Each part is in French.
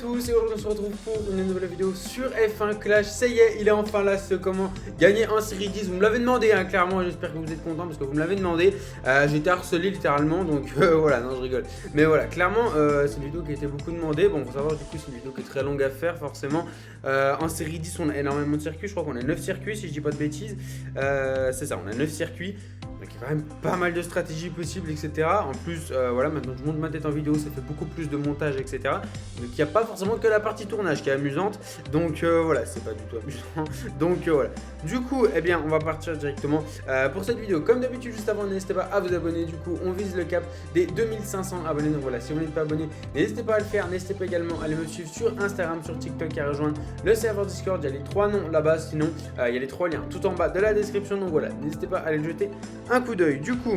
tous et aujourd'hui on se retrouve pour une nouvelle vidéo sur F1 Clash. Ça y est, il est enfin là ce comment gagner en série 10. Vous me l'avez demandé hein, clairement, j'espère que vous êtes contents parce que vous me l'avez demandé. J'ai été harcelé littéralement donc voilà, non je rigole. Mais voilà, clairement c'est une vidéo qui a été beaucoup demandée. Bon, faut savoir du coup c'est une vidéo qui est très longue à faire forcément. En série 10 on a énormément de circuits, je crois qu'on a 9 circuits si je dis pas de bêtises. C'est ça, on a 9 circuits. Donc il y a quand même pas mal de stratégies possibles, etc. En plus, voilà, maintenant je monte ma tête en vidéo, ça fait beaucoup plus de montage, etc. Donc il n'y a pas forcément que la partie tournage qui est amusante. Donc voilà, c'est pas du tout amusant. Donc voilà. Du coup, eh bien, on va partir directement pour cette vidéo. Comme d'habitude, juste avant, n'hésitez pas à vous abonner. Du coup, on vise le cap des 2500 abonnés. Donc voilà, si vous n'êtes pas abonné, n'hésitez pas à le faire. N'hésitez pas également à aller me suivre sur Instagram, sur TikTok et à rejoindre le serveur Discord. Il y a les 3 noms là-bas. Sinon, il y a les 3 liens tout en bas de la description. Donc voilà, n'hésitez pas à aller jeter un coup d'œil. Du coup,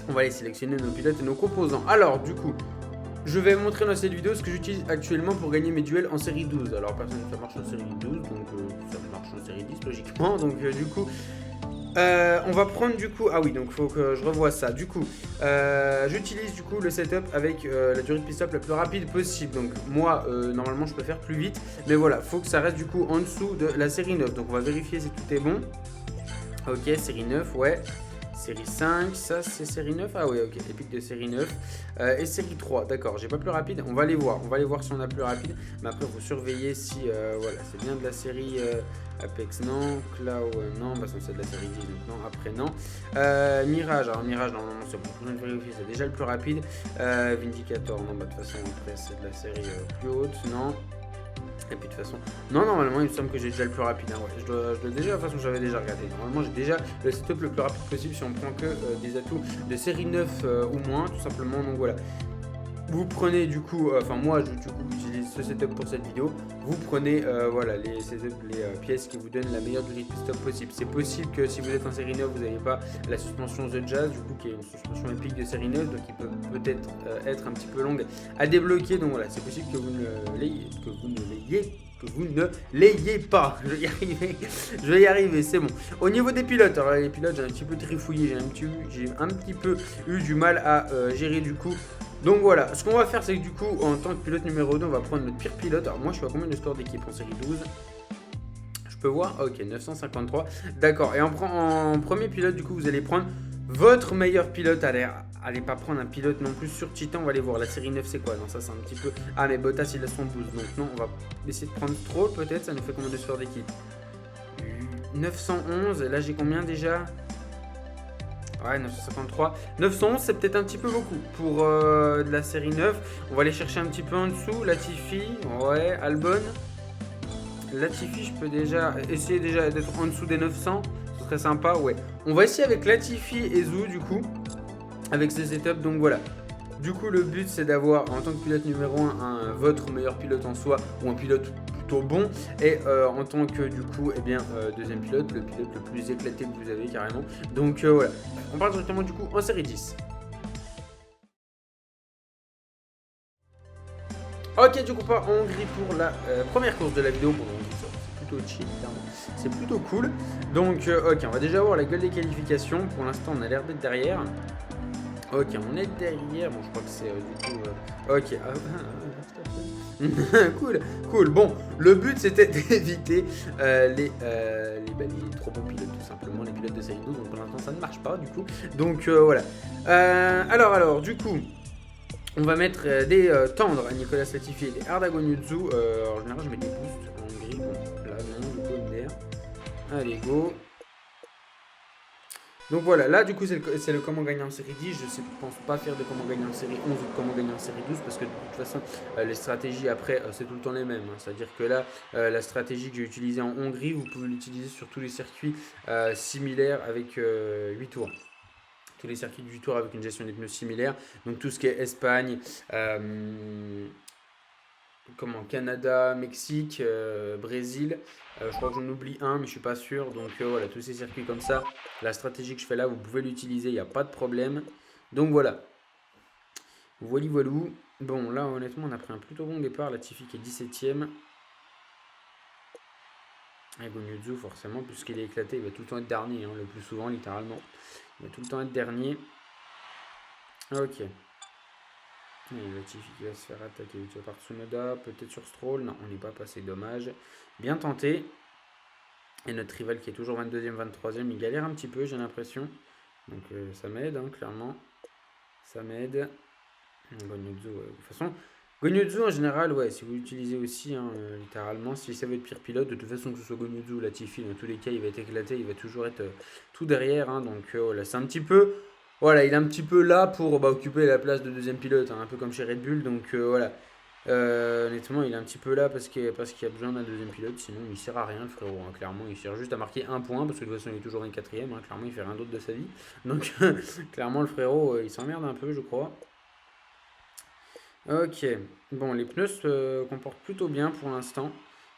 on va aller sélectionner nos pilotes et nos composants. Alors, du coup, je vais vous montrer dans cette vidéo ce que j'utilise actuellement pour gagner mes duels en série 12. Alors, personne ça marche en série 12, donc ça marche en série 10 logiquement. Donc, du coup, on va prendre du coup. Ah oui, donc faut que je revoie ça. Du coup, j'utilise du coup le setup avec la durée de pit-stop la plus rapide possible. Donc, moi, normalement, je peux faire plus vite. Mais voilà, faut que ça reste du coup en dessous de la série 9. Donc, on va vérifier si tout est bon. Ok, série 9, ouais. Série 5, ça c'est série 9. Ah oui, ok, épique de série 9. Et série 3, d'accord, j'ai pas plus rapide. On va les voir si on a plus rapide. Mais après, il faut surveiller si voilà, c'est bien de la série Apex, non. Cloud, non. Bah, c'est de la série 10, donc non. Après, non. Mirage, alors Mirage, normalement, c'est bon. Pour une vérifier, c'est déjà le plus rapide. Vindicator, non, bah de toute façon, après, c'est de la série plus haute, non. Et puis de toute façon, non, normalement il me semble que j'ai déjà le plus rapide. Hein, ouais. Je dois déjà, de toute façon j'avais déjà regardé. Normalement j'ai déjà le setup le plus rapide possible si on prend que des atouts de série 9 ou moins, tout simplement. Donc voilà. Vous prenez du coup, enfin moi du coup j'utilise ce setup pour cette vidéo. Vous prenez voilà les pièces qui vous donnent la meilleure durée de pit-stop possible. C'est possible que si vous êtes en série 9, vous n'avez pas la suspension The Jazz, du coup qui est une suspension épique de série 9, donc qui peut peut-être être un petit peu longue à débloquer. Donc voilà, c'est possible que vous ne l'ayez pas. Je vais y arriver, c'est bon. Au niveau des pilotes, alors les pilotes j'ai un petit peu trifouillé, j'ai un petit peu eu du mal à gérer du coup. Donc voilà, ce qu'on va faire c'est que du coup en tant que pilote numéro 2 on va prendre notre pire pilote. Alors moi je suis à combien de score d'équipe en série 12? Je peux voir, ok 953. D'accord, et en premier pilote du coup vous allez prendre votre meilleur pilote. Allez pas prendre un pilote non plus sur Titan, on va aller voir. La série 9 c'est quoi? Non ça c'est un petit peu... Ah mais Bottas il a son boost, donc non on va essayer de prendre Stroll peut-être. Ça nous fait combien de score d'équipe? 911, et là j'ai combien déjà? Ouais, 953. 911, c'est peut-être un petit peu beaucoup pour de la série 9. On va aller chercher un petit peu en dessous. Latifi, ouais. Albon. Latifi, je peux déjà essayer d'être en dessous des 900. Ce serait sympa, ouais. On va essayer avec Latifi et Zou, du coup. Avec ces setups, donc voilà. Du coup, le but, c'est d'avoir, en tant que pilote numéro 1, votre meilleur pilote en soi, ou un pilote plutôt bon, et en tant que, du coup, eh bien, deuxième pilote, le pilote le plus éclaté que vous avez, carrément. Donc, voilà. On part directement, du coup, en série 10. Ok, du coup, on part en Hongrie pour la première course de la vidéo. Bon, c'est plutôt chill, clairement. C'est plutôt cool. Donc, ok, on va déjà voir la gueule des qualifications. Pour l'instant, on a l'air d'être derrière. Ok, on est derrière. Bon, je crois que c'est du coup... ok. Cool. Bon, le but c'était d'éviter les trop bons pilotes, tout simplement, les pilotes de série 12. Donc pour l'instant, ça ne marche pas, du coup. Donc voilà. Alors, du coup, on va mettre des tendres à Nicolas Latifi et des Ardagonyuzu. En général, je mets des boosts en Hongrie. Bon, là, non, du coup, MDR. Allez, go. Donc voilà, là du coup c'est le comment gagner en série 10. Je ne pense pas faire de comment gagner en série 11 ou de comment gagner en série 12 parce que de toute façon les stratégies après c'est tout le temps les mêmes. Hein. C'est-à-dire que là la stratégie que j'ai utilisée en Hongrie, vous pouvez l'utiliser sur tous les circuits similaires avec 8 tours. Tous les circuits de 8 tours avec une gestion des pneus similaire. Donc tout ce qui est Espagne, Canada, Mexique, Brésil. Je crois que j'en oublie un, mais je suis pas sûr. Donc voilà, tous ces circuits comme ça, la stratégie que je fais là, vous pouvez l'utiliser, il n'y a pas de problème. Donc voilà. Voilou. Bon, là honnêtement, on a pris un plutôt bon départ. Latifi qui est 17ème. Et Gonyuzu, forcément, puisqu'il est éclaté, il va tout le temps être dernier, hein, le plus souvent, littéralement. Il va tout le temps être dernier. Ok. Et Latifi qui va se faire attaquer par Tsunoda, peut-être sur Stroll. Non, on n'est pas passé, dommage. Bien tenté. Et notre rival qui est toujours 22e, 23e, il galère un petit peu, j'ai l'impression. Donc ça m'aide, hein, clairement. Ça m'aide. Gonyuzu, de toute façon, Gonyuzu en général, ouais, si vous l'utilisez aussi, hein, littéralement, si c'est votre pire pilote, de toute façon, que ce soit Gonyuzu ou Latifi, dans tous les cas, il va être éclaté, il va toujours être tout derrière. Hein, donc voilà, c'est un petit peu. Voilà, il est un petit peu là pour occuper la place de deuxième pilote, hein, un peu comme chez Red Bull. Donc voilà. Honnêtement, il est un petit peu là parce qu'il y a besoin d'un deuxième pilote, sinon il sert à rien le frérot. Hein, clairement, il sert juste à marquer un point parce que de toute façon il est toujours 24ème. Hein, clairement, il fait rien d'autre de sa vie. Donc, clairement, le frérot il s'emmerde un peu, je crois. Ok, bon, les pneus se comportent plutôt bien pour l'instant.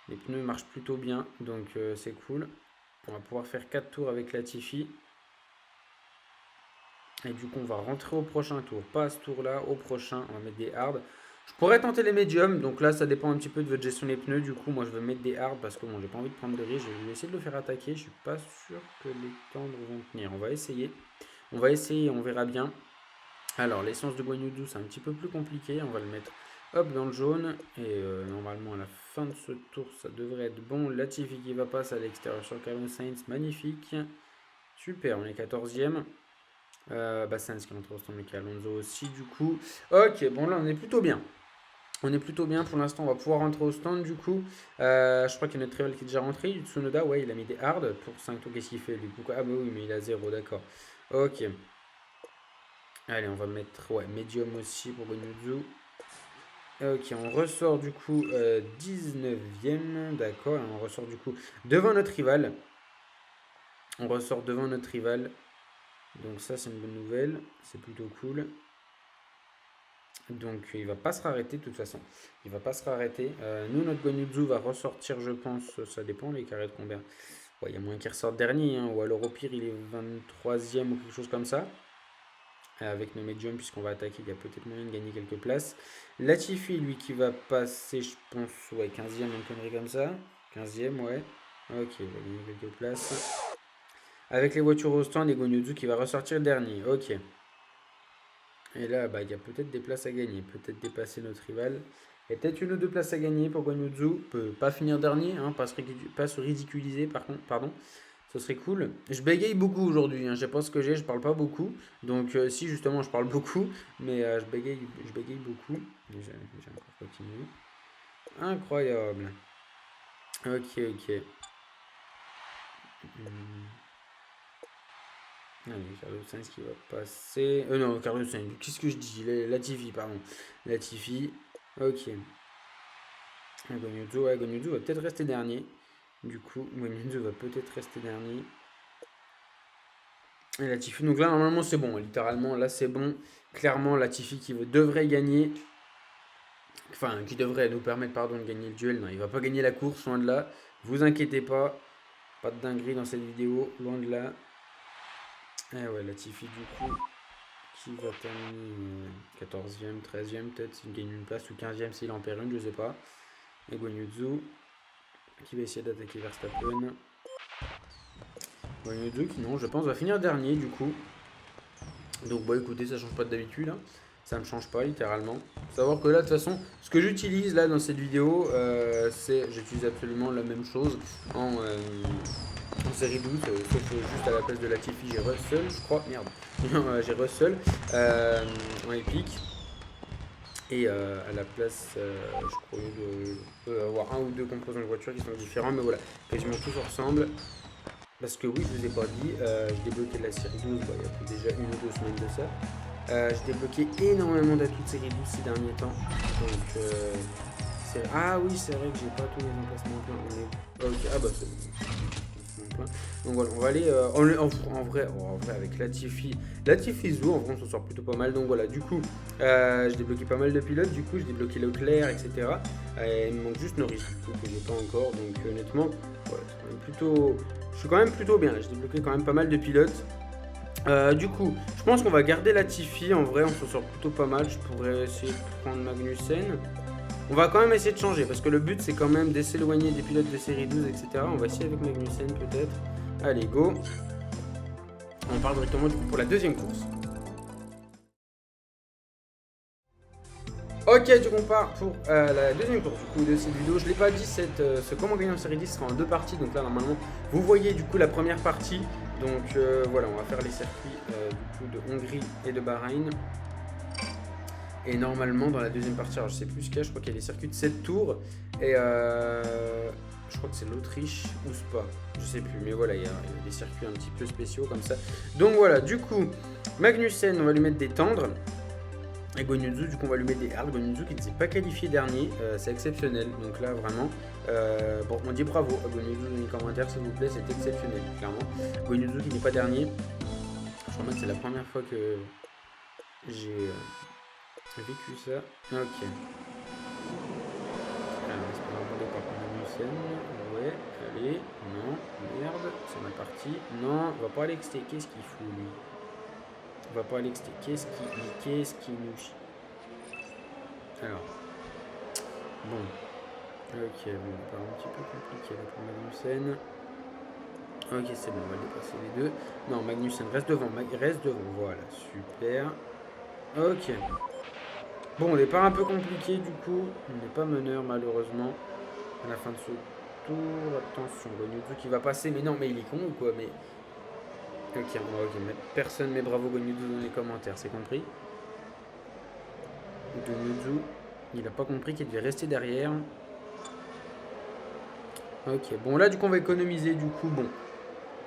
Les pneus marchent plutôt bien, donc c'est cool. On va pouvoir faire 4 tours avec Latifi. Et du coup, on va rentrer au prochain tour. Pas à ce tour-là, au prochain, on va mettre des hards. Je pourrais tenter les médiums, donc là, ça dépend un petit peu de votre gestion des pneus. Du coup, moi, je vais mettre des hards parce que bon, j'ai pas envie de prendre de risques. Je vais essayer de le faire attaquer. Je suis pas sûr que les tendres vont tenir. On va essayer. On va essayer, on verra bien. Alors, l'essence de Guanyudu, c'est un petit peu plus compliqué. On va le mettre hop dans le jaune. Et normalement, à la fin de ce tour, ça devrait être bon. Latifi qui va passer à l'extérieur sur Carlos Sainz. Magnifique. Super, on est 14e. Sainz qui rentre au stand, mais Alonso aussi, du coup. Ok, bon, là, on est plutôt bien. On est plutôt bien pour l'instant. On va pouvoir rentrer au stand, du coup. Je crois qu'il y a notre rival qui est déjà rentré. Tsunoda, ouais, il a mis des hards pour 5 tours. Qu'est-ce qu'il fait, lui? Ah, bah oui, mais il a 0, d'accord. Ok. Allez, on va mettre médium aussi pour Gonyuzu. Ok, on ressort du coup 19ème, d'accord, on ressort du coup devant notre rival. On ressort devant notre rival. Donc ça, c'est une bonne nouvelle, c'est plutôt cool. Donc il va pas se arrêter de toute façon. Il va pas se arrêter. Nous, notre Gonyuzu va ressortir, je pense, ça dépend les carrés de combien. Il y a moins qu'il ressorte dernier, hein, ou alors au pire, il est 23ème ou quelque chose comme ça. Avec nos médiums, puisqu'on va attaquer, il y a peut-être moyen de gagner quelques places. Latifi, lui, qui va passer, je pense, 15ème, une connerie comme ça. 15ème, ouais. Ok, il va gagner quelques places. Avec les voitures au stand, et Gonyuzu qui va ressortir dernier. Ok. Et là, il y a peut-être des places à gagner. Peut-être dépasser notre rival. Il y a peut-être une ou deux places à gagner pour Gonyuzu. Peut pas finir dernier, hein, pas se ridiculiser, par contre, pardon. Ce serait cool. Je bégaye beaucoup aujourd'hui, hein. Je sais pas ce que j'ai, je parle pas beaucoup. Donc si justement je parle beaucoup, mais je bégaye beaucoup. J'ai encore continué. Incroyable. Ok. Allez, Carlos Sainz qui va passer. Non, Carlos Sainz, qu'est-ce que je dis? Latifi, pardon. Latifi. Ok. Gonyuzu va peut-être rester dernier. Du coup, Gonyuzu va peut-être rester dernier. Et Latifi, donc là normalement c'est bon, littéralement là c'est bon. Clairement Latifi qui devrait gagner, enfin qui devrait nous permettre pardon de gagner le duel. Non, il va pas gagner la course, loin de là. Vous inquiétez pas, pas de dinguerie dans cette vidéo, loin de là. Et ouais, Latifi du coup qui va terminer 14ème, 13ème peut-être s'il gagne une place, ou 15ème s'il en perd une, je sais pas. Et Gonyuzu qui va essayer d'attaquer Verstappen. Gonyuzu qui non, je pense, va finir dernier du coup. Donc écoutez, ça change pas d'habitude, hein. Ça ne change pas littéralement. Faut savoir que là de toute façon, ce que j'utilise là dans cette vidéo, j'utilise absolument la même chose en série 12, sauf juste à la place de Latifi, j'ai Russell, je crois, merde, j'ai Russell en épique. Et à la place, je crois qu'il peut avoir un ou deux composants de voiture qui sont différents, mais voilà, quasiment tout se ressemble. Parce que oui, je vous ai pas dit, j'ai débloqué la série 12, il y a plus déjà 1 ou 2 semaines de ça. J'ai débloqué énormément d'atouts de série 12 ces derniers temps. Donc, ah oui, c'est vrai que j'ai pas tous les emplacements pleins. Ok, ah bah c'est bon. Donc voilà, on va aller en vrai avec Latifi Zou, en vrai on s'en sort plutôt pas mal. Donc voilà, du coup, j'ai débloqué pas mal de pilotes, du coup j'ai débloqué Leclerc, etc. Il me manque juste Norris, que j'ai pas encore. Donc honnêtement, voilà, c'est quand même plutôt. Je suis quand même plutôt bien, j'ai débloqué quand même pas mal de pilotes. Du coup, je pense qu'on va garder Latifi, en vrai on s'en sort plutôt pas mal. Je pourrais essayer de prendre Magnussen. On va quand même essayer de changer, parce que le but c'est quand même de s'éloigner des pilotes de série 12, etc. On va essayer avec Magnussen peut-être. Allez, go. On part directement du coup pour la deuxième course. Ok, du coup on part pour la deuxième course du coup de cette vidéo. Je l'ai pas dit, ce comment gagner en série 10 sera en 2 parties. Donc là normalement vous voyez du coup la première partie. Donc voilà, on va faire les circuits du coup de Hongrie et de Bahreïn. Et normalement dans la deuxième partie, alors je sais plus ce qu'il y a, je crois qu'il y a des circuits de 7 tours. Et je crois que c'est l'Autriche ou Spa, je sais plus, mais voilà, il y a des circuits un petit peu spéciaux comme ça. Donc voilà, du coup, Magnussen, on va lui mettre des tendres. Et Guanyuzu, du coup, on va lui mettre des hard. Guanyuzu qui ne s'est pas qualifié dernier, c'est exceptionnel. Donc là, vraiment, bon, on dit bravo à Guanyuzu dans les commentaires, s'il vous plaît, c'est exceptionnel, clairement. Guanyuzu qui n'est pas dernier. Je crois même que c'est la première fois que j'ai vécu ça. Ok. Alors, est-ce qu'on va demander par Magnussen? Ouais, allez, non, merde, c'est mal parti. Non, on va pas aller exté. Qu'est-ce qu'il fout, lui? On va pas aller exté. Qu'est-ce qu'il nous chie? Alors, bon. Ok, bon, on part un petit peu compliqué là pour Magnussen. Ok, c'est bon, on va dépasser les deux. Non, Magnussen reste devant, reste devant, voilà, super. Ok. Bon, on départ un peu compliqué du coup. On n'est pas meneur malheureusement. À la fin de ce tour, attention, Guanyuzu qui va passer. Mais non, mais il est con ou quoi? Mais ok, mais personne met bravo Guanyuzu dans les commentaires, c'est compris? Guanyuzu, il n'a pas compris qu'il devait rester derrière. Ok, bon là du coup on va économiser du coup, bon.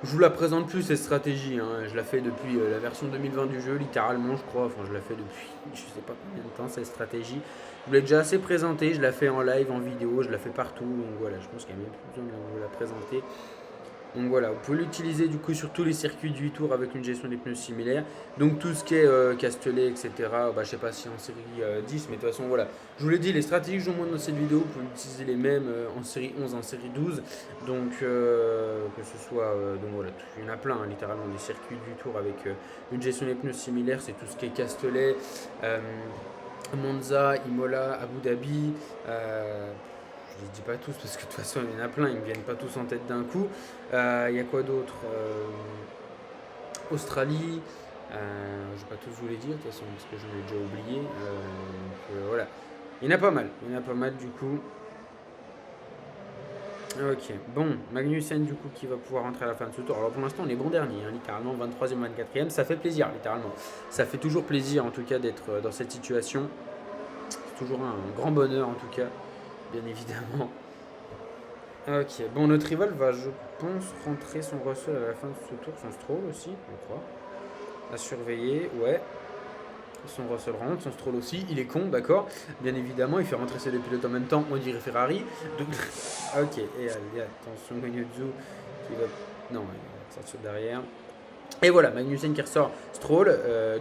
Je vous la présente plus cette stratégie, hein. Je la fais depuis la version 2020 du jeu, littéralement je crois, enfin je la fais depuis je sais pas combien de temps cette stratégie. Je vous l'ai déjà assez présentée, je la fais en live, en vidéo, je la fais partout, donc voilà, je pense qu'il n'y a même plus besoin de vous la présenter. Donc voilà, vous pouvez l'utiliser du coup sur tous les circuits de 8 tours avec une gestion des pneus similaire. Donc tout ce qui est Castellet, etc. Bah, je sais pas si en série 10, mais de toute façon voilà. Je vous l'ai dit, les stratégies que je vous montre dans cette vidéo, vous pouvez utiliser les mêmes en série 11, en série 12. Donc que ce soit, donc voilà, il y en a plein, hein, littéralement des circuits de 8 tours avec une gestion des pneus similaire. C'est tout ce qui est Castellet, Monza, Imola, Abu Dhabi. Je les dis pas tous parce que de toute façon il y en a plein, ils me viennent pas tous en tête d'un coup. Il y a quoi d'autre? Australie. Je vais pas tous vous les dire de toute façon parce que j'en ai déjà oublié. Voilà. Il y en a pas mal. Il y en a pas mal du coup. Ok, bon, Magnussen du coup qui va pouvoir rentrer à la fin de ce tour. Alors pour l'instant on est bon dernier, hein, littéralement 23e, 24e, ça fait plaisir littéralement. Ça fait toujours plaisir en tout cas d'être dans cette situation. C'est toujours un grand bonheur en tout cas, bien évidemment. Ok, bon notre rival va je pense rentrer son Russell à la fin de ce tour, son Stroll aussi, je crois. À surveiller, ouais. Son Russell rentre, son Stroll aussi, il est con, d'accord. Bien évidemment, il fait rentrer ses deux pilotes en même temps, on dirait Ferrari. Donc, ok, et allez, attention, Guanyuzu qui va... Non, il va sortir derrière. Et voilà, Magnussen qui ressort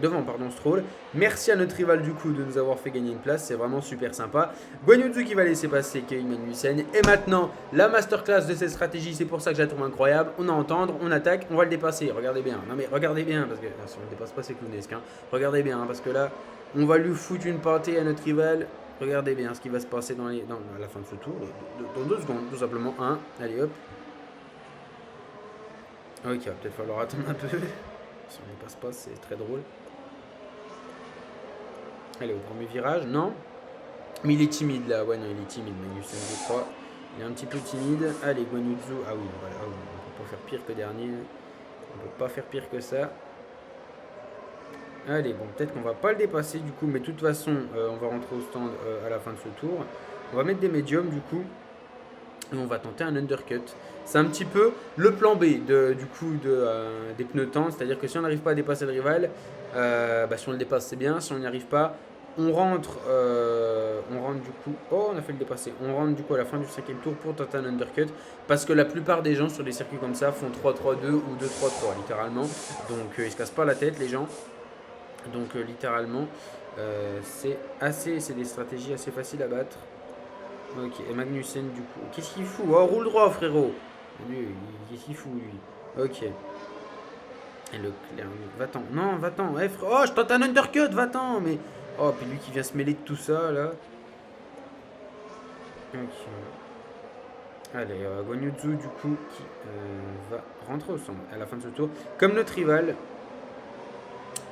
devant Stroll. Merci à notre rival du coup de nous avoir fait gagner une place, c'est vraiment super sympa. Guanyuzu qui va laisser passer Kevin Magnussen. Et maintenant, la masterclass de cette stratégie, c'est pour ça que je la trouve incroyable. On a entendre, on attaque, on va le dépasser. Regardez bien, non mais regardez bien, parce que si on ne dépasse pas c'est clownesque. Hein. Regardez bien, hein, parce que là, on va lui foutre une pâtée à notre rival. Regardez bien ce qui va se passer à la fin de ce tour. Dans 2 secondes, tout simplement. 1, allez hop. Ok, il va peut-être falloir attendre un peu. Si on ne passe pas, c'est très drôle. Allez, au premier virage, non. Mais il est timide là, ouais, non, il est timide, Magnussen, je crois. Il est un petit peu timide. Allez, Guanyuzu, ah oui, voilà, on peut pas faire pire que dernier. On peut pas faire pire que ça. Allez, bon, peut-être qu'on va pas le dépasser du coup, mais de toute façon, on va rentrer au stand à la fin de ce tour. On va mettre des médiums du coup. Et on va tenter un undercut. C'est un petit peu le plan B des pneus tendres. C'est-à-dire que si on n'arrive pas à dépasser le rival, si on le dépasse c'est bien. Si on n'y arrive pas, on rentre du coup. Oh, on a fait le dépasser. On rentre du coup à la fin du 5e tour pour tenter un undercut. Parce que la plupart des gens sur des circuits comme ça font 3-3-2 ou 2-3-3 littéralement. Donc ils se cassent pas la tête les gens. Donc littéralement, c'est des stratégies assez faciles à battre. Ok, et Magnussen du coup. Qu'est-ce qu'il fout? Oh, roule droit, frérot. Lui, qu'est-ce qu'il fout, lui? Ok. Et Leclerc, va-t'en. Non, va-t'en. Oh, je tente un undercut, va-t'en. Mais. Oh, puis lui qui vient se mêler de tout ça, là. Ok. Allez, Guanyuzu, du coup, qui va rentrer au centre à la fin de ce tour. Comme notre rival.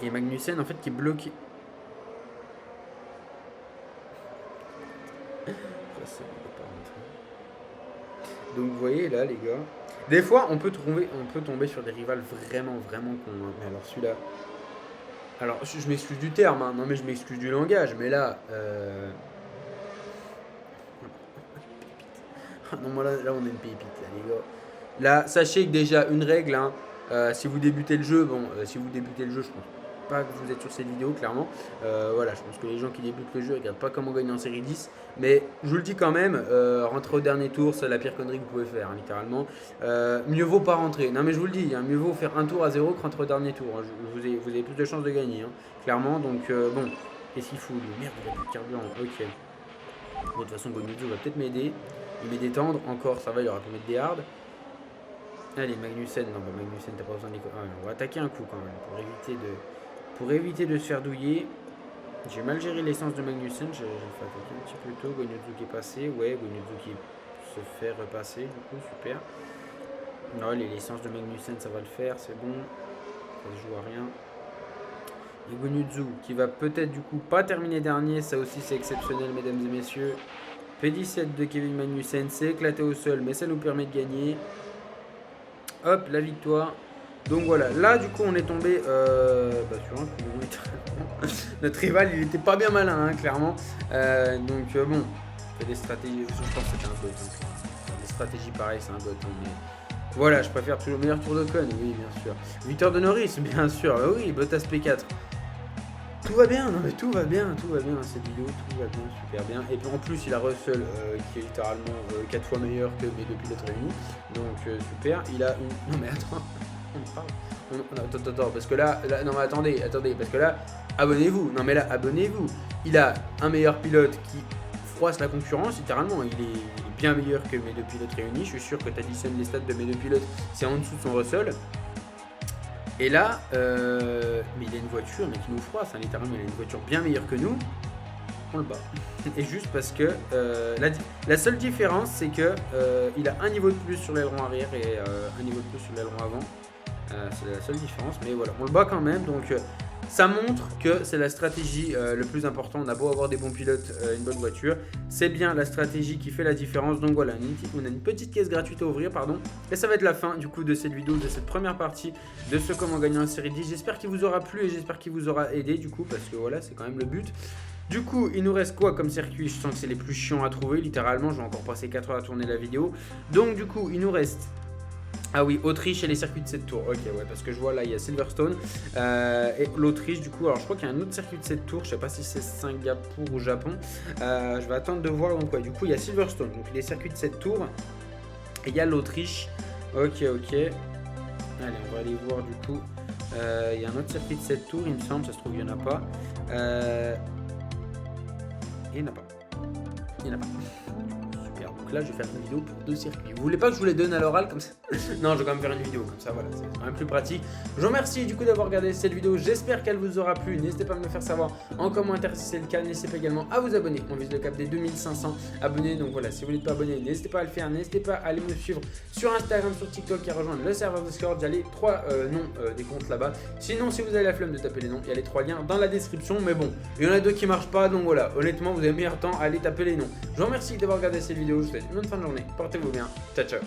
Et Magnussen, en fait, qui est bloqué. Donc vous voyez là les gars, des fois on peut tomber sur des rivales vraiment cons, hein. Mais alors celui-là, alors je m'excuse du terme, hein. Non mais je m'excuse du langage, mais là, non moi là on a une pépite là les gars. Là sachez que déjà une règle, hein, si vous débutez le jeu, je pense pas que vous êtes sur cette vidéo clairement. Voilà, je pense que les gens qui débutent le jeu regardent pas comment gagner en série 10, mais je vous le dis quand même, rentrer au dernier tour c'est la pire connerie que vous pouvez faire, hein, littéralement. Mieux vaut pas rentrer, non mais je vous le dis, hein, mieux vaut faire un tour à 0 que rentrer au dernier tour, hein. Vous avez plus de chances de gagner, hein, clairement. Donc bon, qu'est-ce qu'il fout lui? Merde, il a plus de carburant, ok. Bon, de toute façon Gonitsu va peut-être m'aider, il m'est détendre encore, ça va, il aura pu mettre des hards. Allez Magnussen, non bah Magnussen t'as pas besoin de on va attaquer un coup quand même pour éviter de se faire douiller. J'ai mal géré l'essence de Magnussen, j'ai fait attaquer un petit peu tôt. Gonitsu qui est passé, ouais, Gonitsu qui se fait repasser, du coup, super. Non, l'essence de Magnussen, ça va le faire, c'est bon. Ça se joue à rien. Et Gonitsu qui va peut-être du coup pas terminer dernier, ça aussi c'est exceptionnel, mesdames et messieurs. P17 de Kevin Magnussen, c'est éclaté au sol, mais ça nous permet de gagner. Hop, la victoire. Donc voilà, là du coup on est tombé sur un coup. Notre rival il était pas bien malin, hein, clairement. Bon, fait des stratégies, je pense que c'était un bot. Hein. Des stratégies pareilles, c'est un bot. Hein, mais voilà, je préfère toujours le meilleur tour de con, oui bien sûr. 8 heures de Norris, bien sûr, oui, Bottas P4. Tout va bien, non mais tout va bien dans cette vidéo, tout va bien, super bien. Et puis en plus il a Russell qui est littéralement 4 fois meilleur que mes deux pilotes réunis. Donc super, il a une... Non mais attends, attends, parce que là, non mais attendez, parce que là, abonnez-vous. Il a un meilleur pilote qui froisse la concurrence, littéralement, il est bien meilleur que mes deux pilotes réunis. Je suis sûr que tu additionnes les stats de mes deux pilotes, c'est en dessous de son Russell. Et là, mais il a une voiture mais qui nous froisse, hein, littéralement, il a une voiture bien meilleure que nous. On le bat. Et juste parce que la seule différence, c'est que il a un niveau de plus sur l'aileron arrière et un niveau de plus sur l'aileron avant. C'est la seule différence, mais voilà, on le bat quand même. Donc ça montre que c'est la stratégie le plus important. On a beau avoir des bons pilotes, une bonne voiture, c'est bien la stratégie qui fait la différence. Donc voilà, on a une petite caisse gratuite à ouvrir, pardon. Et ça va être la fin du coup de cette vidéo, de cette première partie de ce comment gagner en série 10. J'espère qu'il vous aura plu et j'espère qu'il vous aura aidé du coup, parce que voilà, c'est quand même le but. Du coup, il nous reste quoi comme circuit? Je sens que c'est les plus chiants à trouver, littéralement. Je vais encore passer 4 heures à tourner la vidéo. Donc du coup, il nous reste... Ah oui, Autriche et les circuits de 7 tours. Ok, ouais, parce que je vois là, il y a Silverstone et l'Autriche, du coup. Alors, je crois qu'il y a un autre circuit de 7 tours. Je sais pas si c'est Singapour ou Japon. Je vais attendre de voir. Donc, ouais, du coup, il y a Silverstone, donc les circuits de 7 tours. Et il y a l'Autriche. Ok. Allez, on va aller voir, du coup. Il y a un autre circuit de 7 tours, il me semble. Ça se trouve, il n'y en a pas. Il n'y en a pas. Super. Donc là, je vais faire une vidéo pour 2 circuits. Vous voulez pas que je vous les donne à l'oral comme ça? Non, je vais quand même faire une vidéo comme ça, voilà, c'est quand même plus pratique. Je vous remercie du coup d'avoir regardé cette vidéo. J'espère qu'elle vous aura plu. N'hésitez pas à me le faire savoir en commentaire si c'est le cas. N'hésitez pas également à vous abonner. On vise le cap des 2500 abonnés. Donc voilà, si vous n'êtes pas abonné, n'hésitez pas à le faire. N'hésitez pas à aller me suivre sur Instagram, sur TikTok et à rejoindre le serveur Discord. Il y a les 3 noms des comptes là-bas. Sinon, si vous avez la flemme de taper les noms, il y a les 3 liens dans la description. Mais bon, il y en a 2 qui marchent pas. Donc voilà, honnêtement, vous avez meilleur temps à aller taper les noms. Je vous remercie d'avoir regardé cette vidéo. Je vous souhaite une bonne fin de journée. Portez-vous bien. Ciao, ciao.